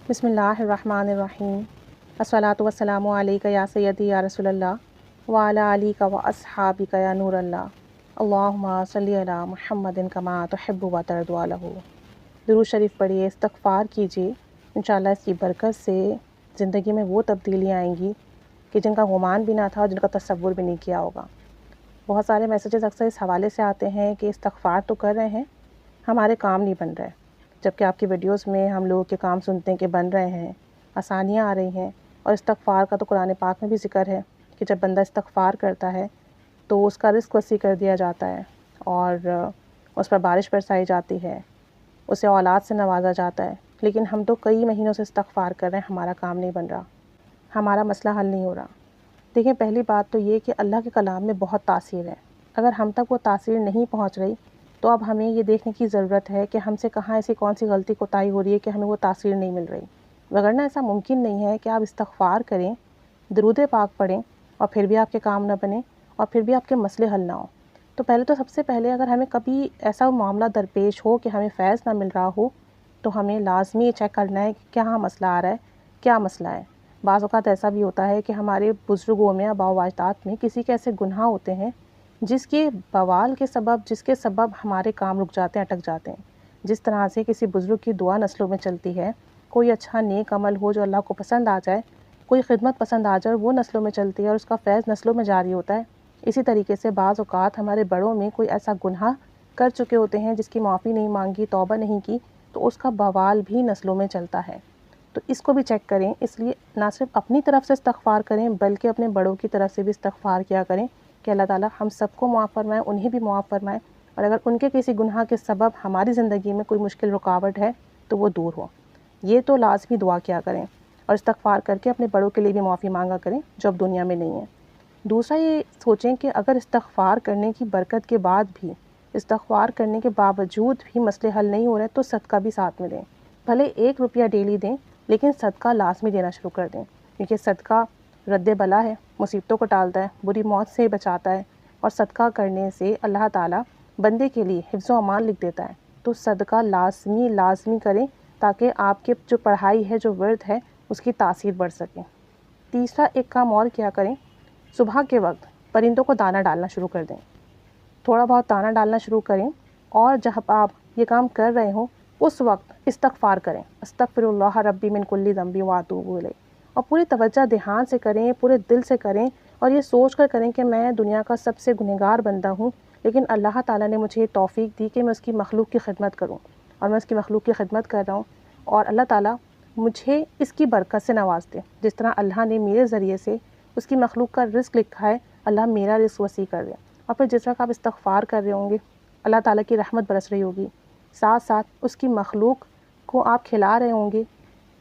بسم اللہ الرحمن الرحیم الصلاۃ والسلام علیک یا سیدی یا رسول اللہ وعلی آلک و اصحابک یا نور اللہ اللہم صلی علی محمد کما تحب و ترضی عنہ۔ درود شریف پڑھیے، استغفار کیجیے، انشاءاللہ اس کی برکت سے زندگی میں وہ تبدیلیاں آئیں گی کہ جن کا گمان بھی نہ تھا اور جن کا تصور بھی نہیں کیا ہوگا۔ بہت سارے میسیجز اکثر اس حوالے سے آتے ہیں کہ استغفار تو کر رہے ہیں، ہمارے کام نہیں بن رہے، جبکہ آپ کی ویڈیوز میں ہم لوگوں کے کام سنتے ہیں کہ بن رہے ہیں، آسانیاں آ رہی ہیں۔ اور استغفار کا تو قرآن پاک میں بھی ذکر ہے کہ جب بندہ استغفار کرتا ہے تو اس کا رزق وسیع کر دیا جاتا ہے اور اس پر بارش برسائی جاتی ہے، اسے اولاد سے نوازا جاتا ہے۔ لیکن ہم تو کئی مہینوں سے استغفار کر رہے ہیں، ہمارا کام نہیں بن رہا، ہمارا مسئلہ حل نہیں ہو رہا۔ دیکھیں، پہلی بات تو یہ کہ اللہ کے کلام میں بہت تاثیر ہے، اگر ہم تک وہ تاثیر نہیں پہنچ رہی تو اب ہمیں یہ دیکھنے کی ضرورت ہے کہ ہم سے کہاں ایسی کون سی غلطی کوتاہی ہو رہی ہے کہ ہمیں وہ تاثیر نہیں مل رہی، وگرنہ ایسا ممکن نہیں ہے کہ آپ استغفار کریں، درود پاک پڑھیں اور پھر بھی آپ کے کام نہ بنیں اور پھر بھی آپ کے مسئلے حل نہ ہوں۔ تو پہلے تو سب سے پہلے اگر ہمیں کبھی ایسا معاملہ درپیش ہو کہ ہمیں فیض نہ مل رہا ہو تو ہمیں لازمی چیک کرنا ہے کہ کیا مسئلہ آ رہا ہے، کیا مسئلہ ہے۔ بعض اوقات ایسا بھی ہوتا ہے کہ ہمارے بزرگوں میں، آباء و اجداد میں کسی کے ایسے گناہ ہوتے ہیں جس کے بوال کے سبب، جس کے سبب ہمارے کام رک جاتے ہیں، اٹک جاتے ہیں۔ جس طرح سے کسی بزرگ کی دعا نسلوں میں چلتی ہے، کوئی اچھا نیک عمل ہو جو اللہ کو پسند آ جائے، کوئی خدمت پسند آ جائے، وہ نسلوں میں چلتی ہے اور اس کا فیض نسلوں میں جاری ہوتا ہے۔ اسی طریقے سے بعض اوقات ہمارے بڑوں میں کوئی ایسا گناہ کر چکے ہوتے ہیں جس کی معافی نہیں مانگی، توبہ نہیں کی، تو اس کا بوال بھی نسلوں میں چلتا ہے۔ تو اس کو بھی چیک کریں، اس لیے نہ صرف اپنی طرف سے استغفار کریں بلکہ اپنے بڑوں کی طرف سے بھی استغفار کیا کریں کہ اللہ تعالیٰ ہم سب کو معاف فرمائے، انہیں بھی معاف فرمائے، اور اگر ان کے کسی گناہ کے سبب ہماری زندگی میں کوئی مشکل رکاوٹ ہے تو وہ دور ہو۔ یہ تو لازمی دعا کیا کریں اور استغفار کر کے اپنے بڑوں کے لیے بھی معافی مانگا کریں جو اب دنیا میں نہیں ہیں۔ دوسرا یہ سوچیں کہ اگر استغفار کرنے کی برکت کے بعد بھی، استغفار کرنے کے باوجود بھی مسئلے حل نہیں ہو رہے تو صدقہ بھی ساتھ میں دیں، بھلے 1 روپیہ ڈیلی دیں لیکن صدقہ لازمی دینا شروع کر دیں، کیونکہ صدقہ رد بلا ہے، مصیبتوں کو ٹالتا ہے، بری موت سے بچاتا ہے، اور صدقہ کرنے سے اللہ تعالیٰ بندے کے لیے حفظ و امان لکھ دیتا ہے۔ تو صدقہ لازمی کریں تاکہ آپ کے جو پڑھائی ہے، جو ورد ہے، اس کی تاثیر بڑھ سکے۔ تیسرا ایک کام اور کیا کریں، صبح کے وقت پرندوں کو دانہ ڈالنا شروع کر دیں، تھوڑا بہت دانہ ڈالنا شروع کریں، اور جب آپ یہ کام کر رہے ہوں اس وقت استغفار کریں، استغفر اللہ ربی من کل ذنب واتوب الیہ، اور پوری توجہ دھیان سے کریں، پورے دل سے کریں، اور یہ سوچ کر کریں کہ میں دنیا کا سب سے گنہگار بندہ ہوں، لیکن اللہ تعالیٰ نے مجھے توفیق دی کہ میں اس کی مخلوق کی خدمت کروں، اور میں اس کی مخلوق کی خدمت کر رہا ہوں، اور اللہ تعالیٰ مجھے اس کی برکت سے نواز دے، جس طرح اللہ نے میرے ذریعے سے اس کی مخلوق کا رزق لکھا ہے، اللہ میرا رزق وسیع کر دے۔ اور پھر جس وقت آپ استغفار کر رہے ہوں گے، اللہ تعالیٰ کی رحمت برس رہی ہوگی، ساتھ ساتھ اس کی مخلوق کو آپ کھلا رہے ہوں گے،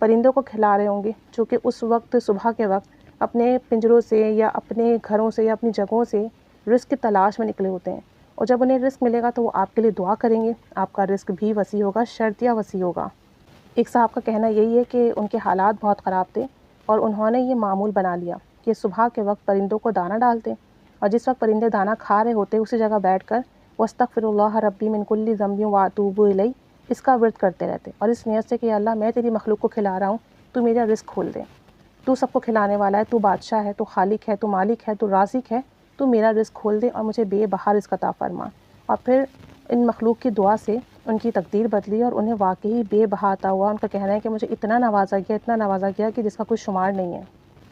پرندوں کو کھلا رہے ہوں گے جو کہ اس وقت صبح کے وقت اپنے پنجروں سے یا اپنے گھروں سے یا اپنی جگہوں سے رزق کی تلاش میں نکلے ہوتے ہیں، اور جب انہیں رزق ملے گا تو وہ آپ کے لیے دعا کریں گے، آپ کا رزق بھی وسیع ہوگا، شرطیہ وسیع ہوگا۔ ایک صاحب کا کہنا یہی ہے کہ ان کے حالات بہت خراب تھے اور انہوں نے یہ معمول بنا لیا کہ صبح کے وقت پرندوں کو دانہ ڈالتے، اور جس وقت پرندے دانہ کھا رہے ہوتے اسی جگہ بیٹھ کر واستغفر اللہ ربی من کل ذنب واتوب الیہ اس کا ورد کرتے رہتے، اور اس نیت سے کہ اللہ میں تیری مخلوق کو کھلا رہا ہوں، تو میرا رزق کھول دے، تو سب کو کھلانے والا ہے، تو بادشاہ ہے، تو خالق ہے، تو مالک ہے، تو رازق ہے، تو میرا رزق کھول دے اور مجھے بے بہا رزق عطا فرما۔ اور پھر ان مخلوق کی دعا سے ان کی تقدیر بدلی اور انہیں واقعی بے بہا عطا ہوا۔ ان کا کہنا ہے کہ مجھے اتنا نوازا گیا کہ جس کا کوئی شمار نہیں ہے۔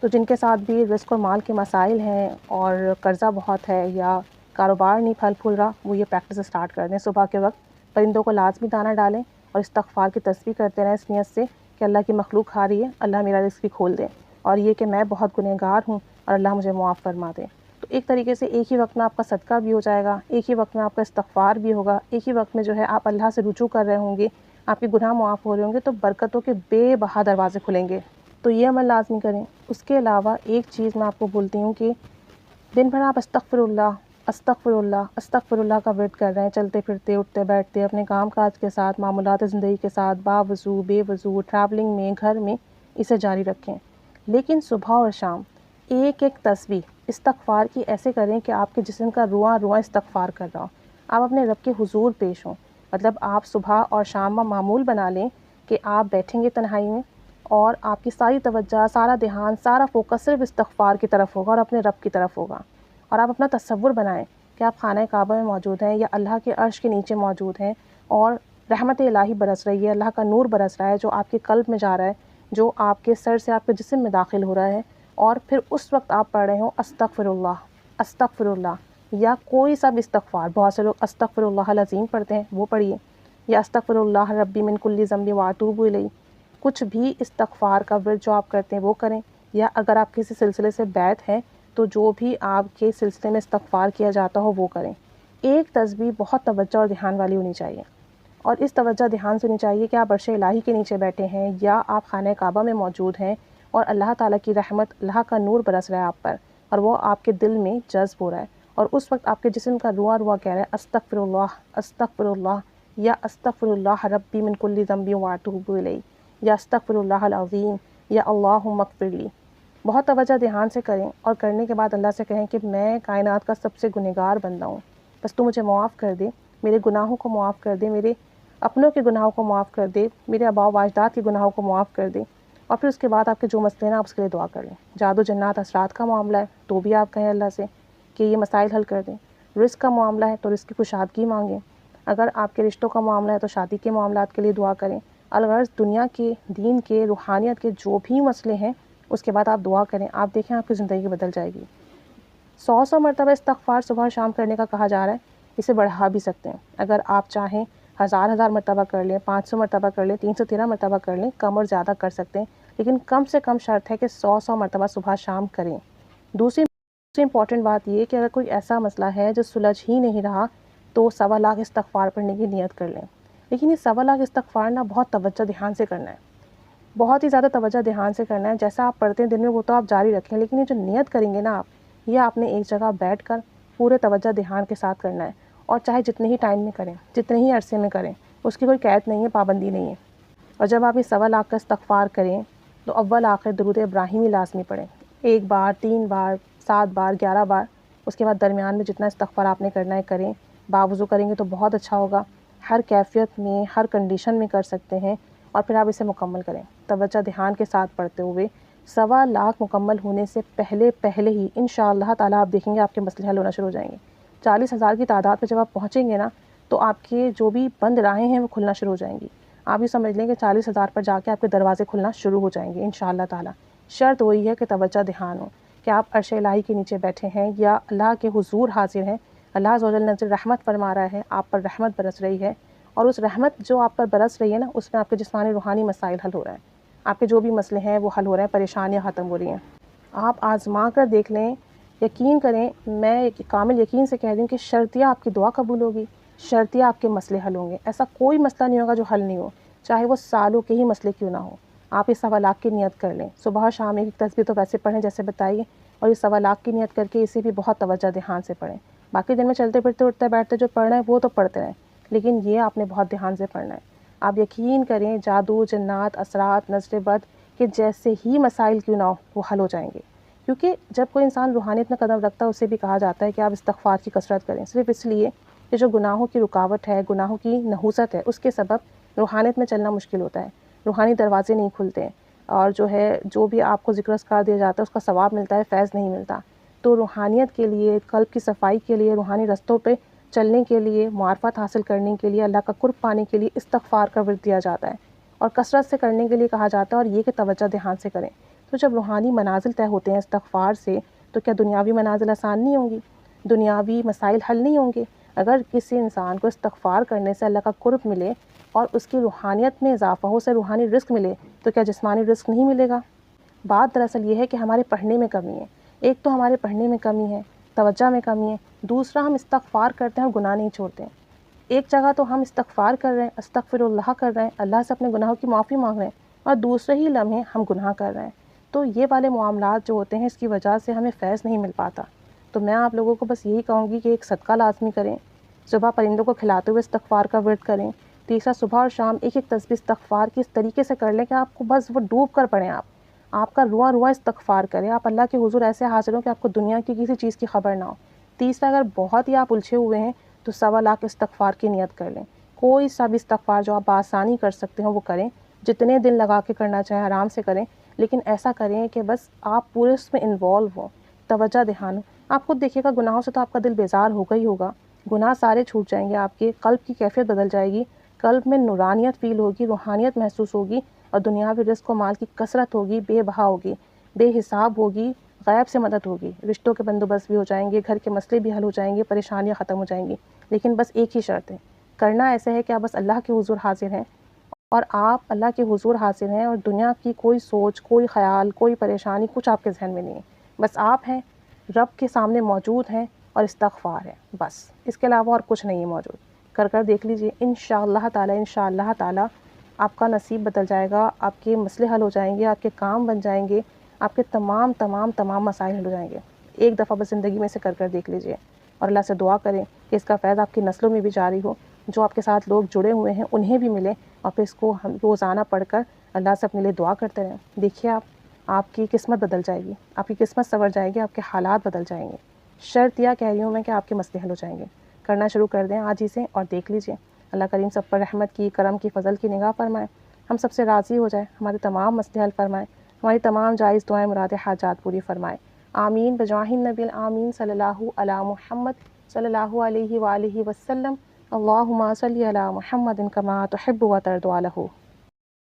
تو جن کے ساتھ بھی رزق اور مال کے مسائل ہیں اور قرضہ بہت ہے یا کاروبار نہیں پھل پھول رہا، وہ یہ پریکٹس اسٹارٹ کر دیں، صبح کے وقت پرندوں کو لازمی دانہ ڈالیں اور استغفار کی تسبیح کرتے رہیں اس نیت سے کہ اللہ کی مخلوق کھا رہی ہے، اللہ میرا رزق بھی کھول دے، اور یہ کہ میں بہت گنہگار ہوں اور اللہ مجھے معاف فرما دے۔ تو ایک طریقے سے ایک ہی وقت میں آپ کا صدقہ بھی ہو جائے گا، ایک ہی وقت میں آپ کا استغفار بھی ہوگا، ایک ہی وقت میں جو ہے آپ اللہ سے رجوع کر رہے ہوں گے، آپ کے گناہ معاف ہو رہے ہوں گے، تو برکتوں کے بے بہا دروازے کھلیں گے۔ تو یہ عمل لازمی کریں۔ اس کے علاوہ ایک چیز میں آپ کو بولتی ہوں کہ دن بھر آپ استغفر اللہ کا ورد کر رہے ہیں، چلتے پھرتے، اٹھتے بیٹھتے، اپنے کام کاج کے ساتھ، معمولات زندگی کے ساتھ، باوضو بے وضو، ٹریولنگ میں، گھر میں، اسے جاری رکھیں، لیکن صبح اور شام ایک ایک تسبیح استغفار کی ایسے کریں کہ آپ کے جسم کا رواں رواں استغفار کر رہا ہو، آپ اپنے رب کے حضور پیش ہوں۔ مطلب آپ صبح اور شام میں معمول بنا لیں کہ آپ بیٹھیں گے تنہائی میں، اور آپ کی ساری توجہ، سارا دھیان، سارا فوکس صرف استغفار کی طرف ہوگا اور اپنے رب کی طرف ہوگا۔ اور آپ اپنا تصور بنائیں کہ آپ خانہ کعبہ میں موجود ہیں یا اللہ کے عرش کے نیچے موجود ہیں اور رحمت الہی برس رہی ہے، اللہ کا نور برس رہا ہے جو آپ کے قلب میں جا رہا ہے، جو آپ کے سر سے آپ کے جسم میں داخل ہو رہا ہے، اور پھر اس وقت آپ پڑھ رہے ہوں استغفر اللہ، استغفر اللہ، یا کوئی سا بھی استغفار۔ بہت سے لوگ استغفر اللہ العظیم پڑھتے ہیں، وہ پڑھیے، یا استغفر اللہ ربی من کل ذنب واتوب الیہ۔ کچھ بھی استغفار کا ورد جو آپ کرتے ہیں وہ کریں، یا اگر آپ کسی سلسلے سے بیعت ہیں تو جو بھی آپ کے سلسلے میں استغفار کیا جاتا ہو وہ کریں۔ ایک تسبیح بہت توجہ اور دھیان والی ہونی چاہیے، اور اس توجہ دھیان سے ہونی چاہیے کہ آپ عرش الہی کے نیچے بیٹھے ہیں یا آپ خانہ کعبہ میں موجود ہیں اور اللہ تعالیٰ کی رحمت، اللہ کا نور برس رہا ہے آپ پر، اور وہ آپ کے دل میں جذب ہو رہا ہے، اور اس وقت آپ کے جسم کا رواں رواں کہہ رہا ہے استغفر اللہ، استغفر اللہ، یا استغفر اللہ ربی من کل ذنب واتوب الیہ، یا استغفر اللہ العظیم، یا اللہم اغفر لی۔ بہت توجہ دھیان سے کریں، اور کرنے کے بعد اللہ سے کہیں کہ میں کائنات کا سب سے گنہگار بندہ ہوں، بس تو مجھے معاف کر دے، میرے گناہوں کو معاف کر دے، میرے اپنوں کے گناہوں کو معاف کر دے، میرے آباء و اجداد کے گناہوں کو معاف کر دے۔ اور پھر اس کے بعد آپ کے جو مسئلے ہیں آپ اس کے لیے دعا کر لیں۔ جادو جنات اثرات کا معاملہ ہے تو بھی آپ کہیں اللہ سے کہ یہ مسائل حل کر دیں۔ رزق کا معاملہ ہے تو رزق کی کشادگی مانگیں۔ اگر آپ کے رشتوں کا معاملہ ہے تو شادی کے معاملات کے لیے دعا کریں۔ الغرض دنیا کے، دین کے، روحانیت کے جو بھی مسئلے ہیں اس کے بعد آپ دعا کریں، آپ دیکھیں آپ کی زندگی بدل جائے گی۔ 100 مرتبہ استغفار صبح اور شام کرنے کا کہا جا رہا ہے، اسے بڑھا بھی سکتے ہیں۔ اگر آپ چاہیں 1000 مرتبہ کر لیں، 500 مرتبہ کر لیں، 313 مرتبہ کر لیں، کم اور زیادہ کر سکتے ہیں، لیکن کم سے کم شرط ہے کہ 100 مرتبہ صبح شام کریں۔ دوسری امپورٹنٹ بات یہ کہ اگر کوئی ایسا مسئلہ ہے جو سلجھ ہی نہیں رہا تو 1.25 لاکھ استغفار پڑھنے کی نیت کر لیں، لیکن یہ 1.25 لاکھ استغفار نا بہت توجہ دھیان سے کرنا ہے، بہت ہی زیادہ توجہ دھیان سے کرنا ہے۔ جیسا آپ پڑھتے ہیں دن میں وہ تو آپ جاری رکھیں، لیکن یہ جو نیت کریں گے نا آپ، یہ آپ نے ایک جگہ بیٹھ کر پورے توجہ دھیان کے ساتھ کرنا ہے، اور چاہے جتنے ہی ٹائم میں کریں، جتنے ہی عرصے میں کریں، اس کی کوئی قید نہیں ہے، پابندی نہیں ہے۔ اور جب آپ یہ 1.25 لاکھ کا استغفار کریں تو اول آخر درود ابراہیمی لازمی پڑھیں، 1 بار، 3 بار، 7 بار، 11 بار۔ اس کے بعد درمیان میں جتنا استغفار آپ نے کرنا ہے کریں، باوضو کریں گے تو بہت اچھا ہوگا، ہر کیفیت میں، ہر کنڈیشن میں کر سکتے ہیں، اور پھر آپ اسے مکمل کریں توجہ دھیان کے ساتھ پڑھتے ہوئے۔ 1.25 لاکھ مکمل ہونے سے پہلے ہی انشاءاللہ تعالیٰ آپ دیکھیں گے آپ کے مسئلے حل ہونا شروع ہو جائیں گے۔ 40,000 کی تعداد پہ جب آپ پہنچیں گے نا تو آپ کے جو بھی بند راہیں ہیں وہ کھلنا شروع ہو جائیں گی۔ آپ یہ سمجھ لیں کہ 40,000 پر جا کے آپ کے دروازے کھلنا شروع ہو جائیں گے انشاءاللہ تعالیٰ۔ شرط وہی ہے کہ توجہ دھیان ہو، کہ آپ عرش الہی کے نیچے بیٹھے ہیں یا اللہ کے حضور حاضر ہیں، اللہ عز و جل نزل رحمت فرما رہا ہے، آپ پر رحمت برس رہی ہے، اور اس رحمت جو آپ پر برس رہی ہے نا اس میں آپ کے جسمانی روحانی مسائل حل ہو رہے ہیں، آپ کے جو بھی مسئلے ہیں وہ حل ہو رہے ہیں، پریشانیاں ختم ہو رہی ہیں۔ آپ آزما کر دیکھ لیں، یقین کریں، میں کامل یقین سے کہہ رہی ہوں کہ شرطیہ آپ کی دعا قبول ہوگی، شرطیہ آپ کے مسئلے حل ہوں گے۔ ایسا کوئی مسئلہ نہیں ہوگا جو حل نہیں ہو، چاہے وہ سالوں کے ہی مسئلے کیوں نہ ہو۔ آپ یہ 1.25 لاکھ کی نیت کر لیں، صبح شام ایک تسبیح تو ویسے پڑھیں جیسے بتائیے، اور یہ 1.25 لاکھ کی نیت کر کے اسے بھی بہت توجہ دھیان سے پڑھیں۔ باقی دن میں چلتے پھرتے اٹھتے بیٹھتے جو پڑھنا ہے وہ تو پڑھتے رہیں، لیکن یہ آپ نے بہت دھیان سے پڑھنا ہے۔ آپ یقین کریں جادو، جنات، اثرات، نظر بد کہ جیسے ہی مسائل کیوں نہ ہو وہ حل ہو جائیں گے، کیونکہ جب کوئی انسان روحانیت میں قدم رکھتا ہے اسے بھی کہا جاتا ہے کہ آپ استغفار کی کثرت کریں، صرف اس لیے کہ جو گناہوں کی رکاوٹ ہے، گناہوں کی نحوست ہے، اس کے سبب روحانیت میں چلنا مشکل ہوتا ہے، روحانی دروازے نہیں کھلتے ہیں، اور جو بھی آپ کو ذکر اذکار دیا جاتا ہے اس کا ثواب ملتا ہے، فیض نہیں ملتا۔ تو روحانیت کے لیے، قلب کی صفائی کے لیے، روحانی رستوں پہ چلنے کے لیے، معرفت حاصل کرنے کے لیے، اللہ کا قرب پانے کے لیے استغفار کا ورد دیا جاتا ہے، اور کثرت سے کرنے کے لیے کہا جاتا ہے، اور یہ کہ توجہ دھیان سے کریں۔ تو جب روحانی منازل طے ہوتے ہیں استغفار سے تو کیا دنیاوی منازل آسان نہیں ہوں گی؟ دنیاوی مسائل حل نہیں ہوں گے؟ اگر کسی انسان کو استغفار کرنے سے اللہ کا قرب ملے اور اس کی روحانیت میں اضافہ ہو، اسے روحانی رزق ملے، تو کیا جسمانی رزق نہیں ملے گا؟ بات دراصل یہ ہے کہ ہمارے پڑھنے میں کمی ہے۔ ایک تو ہمارے پڑھنے میں کمی ہے، توجہ میں کمی ہے، دوسرا ہم استغفار کرتے ہیں اور گناہ نہیں چھوڑتے ہیں۔ ایک جگہ تو ہم استغفار کر رہے ہیں، استغفر اللہ کر رہے ہیں، اللہ سے اپنے گناہوں کی معافی مانگ رہے ہیں، اور دوسرے ہی لمحے ہم گناہ کر رہے ہیں۔ تو یہ والے معاملات جو ہوتے ہیں اس کی وجہ سے ہمیں فیض نہیں مل پاتا۔ تو میں آپ لوگوں کو بس یہی کہوں گی کہ ایک صدقہ لازمی کریں، صبح پرندوں کو کھلاتے ہوئے استغفار کا ورد کریں، تیسرا صبح اور شام ایک تسبیح استغفار کی اس طریقے سے کر لیں کہ آپ کو بس وہ ڈوب کر پڑھیں، آپ کا رواں رواں استغفار کریں، آپ اللہ کے حضور ایسے حاضر ہوں کہ آپ کو دنیا کی کسی چیز کی خبر نہ ہو۔ تیسرا اگر بہت ہی آپ الجھے ہوئے ہیں تو 1.25 لاکھ استغفار کی نیت کر لیں، کوئی سا بھی استغفار جو آپ بآسانی کر سکتے ہوں وہ کریں، جتنے دن لگا کے کرنا چاہیں آرام سے کریں، لیکن ایسا کریں کہ بس آپ پورے اس میں انوالو ہوں، توجہ دھیان ہو۔ آپ خود دیکھیے گا گناہوں سے تو آپ کا دل بیزار ہوگا ہی ہوگا، گناہ سارے چھوٹ جائیں گے، آپ کے قلب کی کیفیت بدل جائے گی، قلب میں نورانیت فیل ہوگی، روحانیت محسوس ہوگی، اور دنیاوی رزق و مال کی کثرت ہوگی، بے بہا ہوگی، بے حساب ہوگی، غیب سے مدد ہوگی، رشتوں کے بندوبست بھی ہو جائیں گے، گھر کے مسئلے بھی حل ہو جائیں گے، پریشانیاں ختم ہو جائیں گی۔ لیکن بس ایک ہی شرط ہے، کرنا ایسے ہے کہ آپ بس اللہ کے حضور حاضر ہیں، اور آپ اللہ کے حضور حاضر ہیں، اور دنیا کی کوئی سوچ، کوئی خیال، کوئی پریشانی کچھ آپ کے ذہن میں نہیں ہے، بس آپ ہیں، رب کے سامنے موجود ہیں اور استغفار ہے، بس اس کے علاوہ اور کچھ نہیں ہے موجود۔ کر دیکھ لیجئے، انشاءاللہ تعالی انشاءاللہ تعالی آپ کا نصیب بدل جائے گا، آپ کے مسئلے حل ہو جائیں گے، آپ کے کام بن جائیں گے، آپ کے تمام مسائل حل ہو جائیں گے۔ ایک دفعہ بس زندگی میں سے کر دیکھ لیجئے، اور اللہ سے دعا کریں کہ اس کا فیض آپ کی نسلوں میں بھی جاری ہو، جو آپ کے ساتھ لوگ جڑے ہوئے ہیں انہیں بھی ملے، اور پھر اس کو ہم روزانہ پڑھ کر اللہ سے اپنے لیے دعا کرتے رہیں۔ دیکھیے آپ کی قسمت بدل جائے گی، آپ کی قسمت سنور جائے گی، آپ کے حالات بدل جائیں گے۔ شرط یا کہہ رہی ہوں میں کہ آپ کے مسئلے حل ہو جائیں گے۔ کرنا شروع کر دیں آج ہی سے، اور دیکھ لیجئے اللہ کریم سب پر رحمت کی، کرم کی، فضل کی نگاہ فرمائے، ہم سب سے راضی ہو جائے، ہمارے تمام مسئلے حل فرمائے، ہماری تمام جائز دعائیں، مراد حاجات پوری فرمائے۔ آمین بجاہ النبی الآمین صلی اللہ علی محمد صلی اللہ علیہ وآلہ وسلم۔ اللہم صلی علی محمد کما تحب و ترضی عنہ۔